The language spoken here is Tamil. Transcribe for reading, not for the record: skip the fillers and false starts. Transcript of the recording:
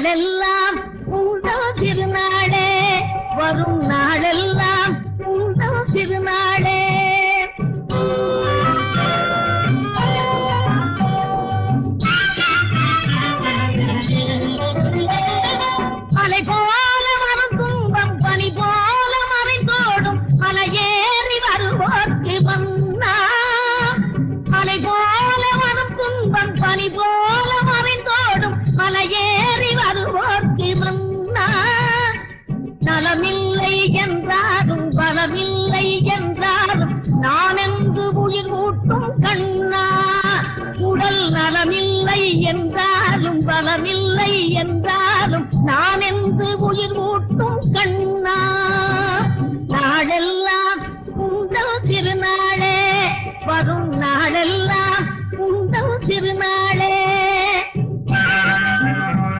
நாளெல்லாம் உங்கள் திருநாளே, வரும் நாளெல்லாம் உங்கள் திருநாளே. அலை போல வரும் துன்பம் பனி போல மறைந்தோடும் மலையேறி வருவோர்க்கு மன்னா. அலை போல வரும் துன்பம் பனி போல மறைந்தோடும் மலையேறி வருவோர்க்கு மன்னா. நலமில்லை என்றாலும் பலமில்லை என்றாலும் நான் என்று உயிர் ஊட்டும் கண்ணா. உடல் நலமில்லை என்றாலும் பலமில்லை என்றாலும் நான் என்று உயிர் ஊட்டும்